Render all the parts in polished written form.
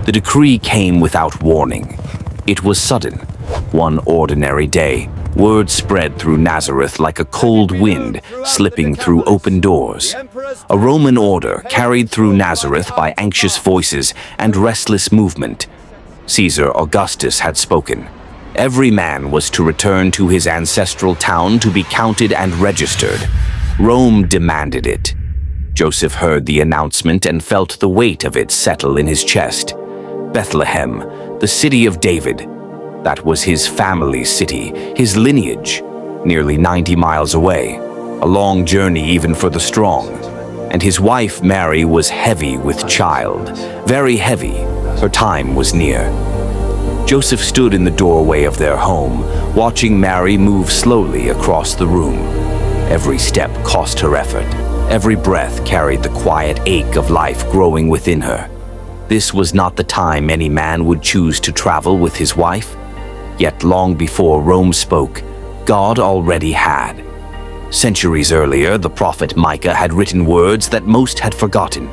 The decree came without warning. It was sudden. One ordinary day, word spread through Nazareth like a cold wind slipping through open doors. A Roman order carried through Nazareth by anxious voices and restless movement. Caesar Augustus had spoken. Every man was to return to his ancestral town to be counted and registered. Rome demanded it. Joseph heard the announcement and felt the weight of it settle in his chest. Bethlehem, the city of David. That was his family's city, his lineage, nearly 90 miles away. A long journey even for the strong. And his wife, Mary, was heavy with child. Very heavy. Her time was near. Joseph stood in the doorway of their home, watching Mary move slowly across the room. Every step cost her effort. Every breath carried the quiet ache of life growing within her. This was not the time any man would choose to travel with his wife. Yet long before Rome spoke, God already had. Centuries earlier, the prophet Micah had written words that most had forgotten.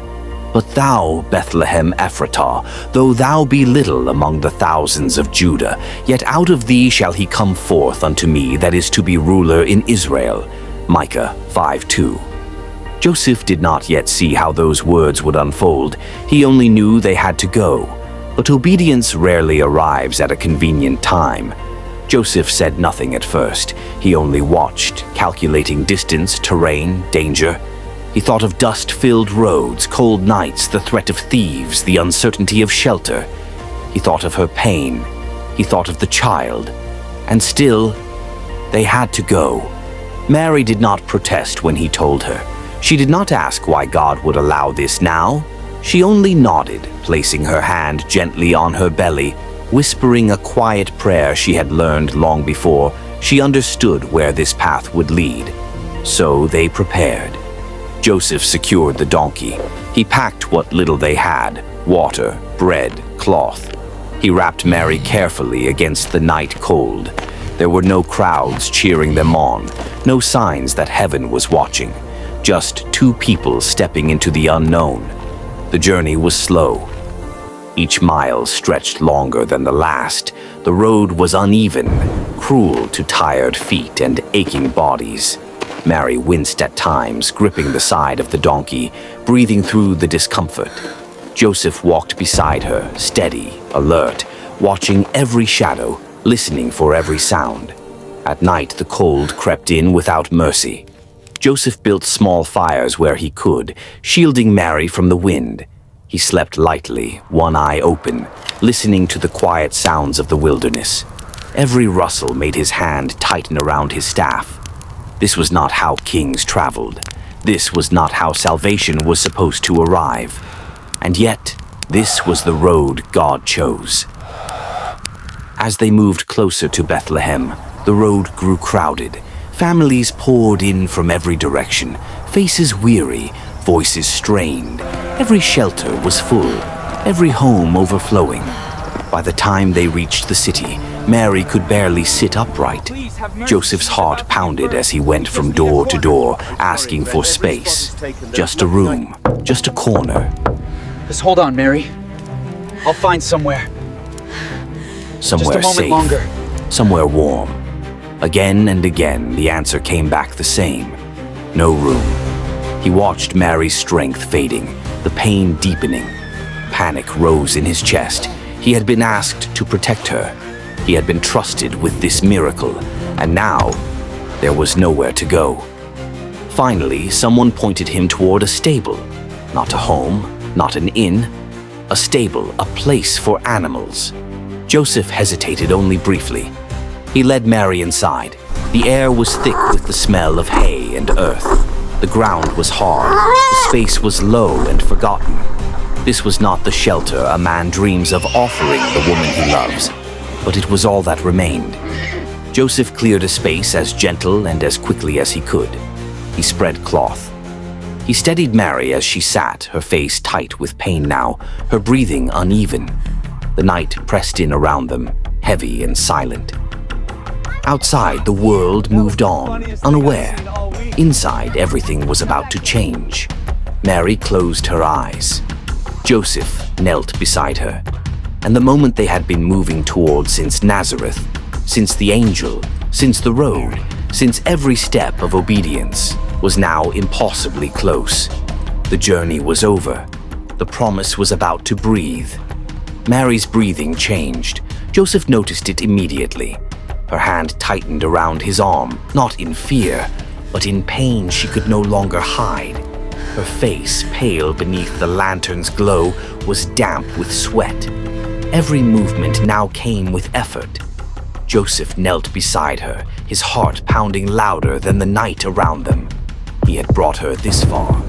But thou, Bethlehem Ephratah, though thou be little among the thousands of Judah, yet out of thee shall he come forth unto me that is to be ruler in Israel. Micah 5:2. Joseph did not yet see how those words would unfold. He only knew they had to go. But obedience rarely arrives at a convenient time. Joseph said nothing at first. He only watched, calculating distance, terrain, danger. He thought of dust-filled roads, cold nights, the threat of thieves, the uncertainty of shelter. He thought of her pain. He thought of the child. And still, they had to go. Mary did not protest when he told her. She did not ask why God would allow this now. She only nodded, placing her hand gently on her belly, whispering a quiet prayer she had learned long before. She understood where this path would lead. So they prepared. Joseph secured the donkey. He packed what little they had: water, bread, cloth. He wrapped Mary carefully against the night cold. There were no crowds cheering them on, no signs that heaven was watching. Just two people stepping into the unknown. The journey was slow. Each mile stretched longer than the last. The road was uneven, cruel to tired feet and aching bodies. Mary winced at times, gripping the side of the donkey, breathing through the discomfort. Joseph walked beside her, steady, alert, watching every shadow, listening for every sound. At night, the cold crept in without mercy. Joseph built small fires where he could, shielding Mary from the wind. He slept lightly, one eye open, listening to the quiet sounds of the wilderness. Every rustle made his hand tighten around his staff. This was not how kings traveled. This was not how salvation was supposed to arrive. And yet, this was the road God chose. As they moved closer to Bethlehem, the road grew crowded. Families poured in from every direction, faces weary, voices strained. Every shelter was full, every home overflowing. By the time they reached the city, Mary could barely sit upright. Joseph's heart pounded as he went from door to door, asking for space. Just a room, just a corner. Just hold on, Mary. I'll find somewhere. Somewhere Just a safe, moment longer. somewhere warm. Again and again, the answer came back the same. No room. He watched Mary's strength fading, the pain deepening. Panic rose in his chest. He had been asked to protect her. He had been trusted with this miracle, and now there was nowhere to go. Finally, someone pointed him toward a stable. Not a home, not an inn. A stable, a place for animals. Joseph hesitated only briefly. He led Mary inside. The air was thick with the smell of hay and earth. The ground was hard. The space was low and forgotten. This was not the shelter a man dreams of offering the woman he loves, but it was all that remained. Joseph cleared a space as gentle and as quickly as he could. He spread cloth. He steadied Mary as she sat, her face tight with pain now, her breathing uneven. The night pressed in around them, heavy and silent. Outside, the world moved on, unaware. Inside, everything was about to change. Mary closed her eyes. Joseph knelt beside her. And the moment they had been moving towards since Nazareth, since the angel, since the road, since every step of obedience, was now impossibly close. The journey was over. The promise was about to breathe. Mary's breathing changed. Joseph noticed it immediately. Her hand tightened around his arm, not in fear, but in pain she could no longer hide. Her face, pale beneath the lantern's glow, was damp with sweat. Every movement now came with effort. Joseph knelt beside her, his heart pounding louder than the night around them. He had brought her this far,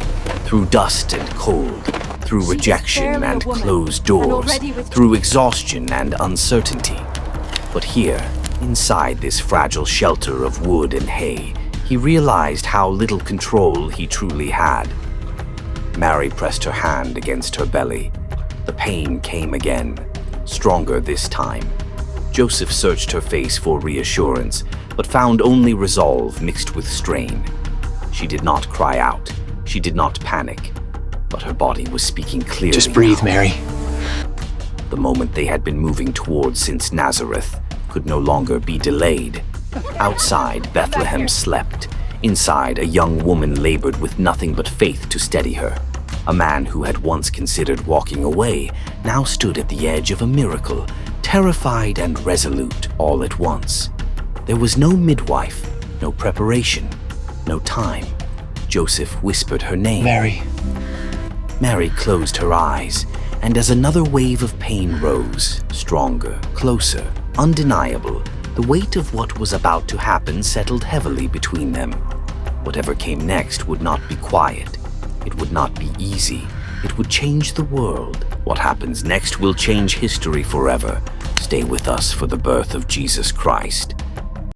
through dust and cold, through rejection and closed doors, through exhaustion and uncertainty. But here, inside this fragile shelter of wood and hay, he realized how little control he truly had. Mary pressed her hand against her belly. The pain came again, stronger this time. Joseph searched her face for reassurance, but found only resolve mixed with strain. She did not cry out. She did not panic. But her body was speaking clearly. Just breathe, now. Mary. The moment they had been moving towards since Nazareth could no longer be delayed. Outside, Bethlehem slept. Inside, a young woman labored with nothing but faith to steady her. A man who had once considered walking away now stood at the edge of a miracle, terrified and resolute all at once. There was no midwife, no preparation, no time. Joseph whispered her name. Mary. Mary closed her eyes, and as another wave of pain rose, stronger, closer, undeniable, the weight of what was about to happen settled heavily between them. Whatever came next would not be quiet. It would not be easy. It would change the world. What happens next will change history forever. Stay with us for the birth of Jesus Christ.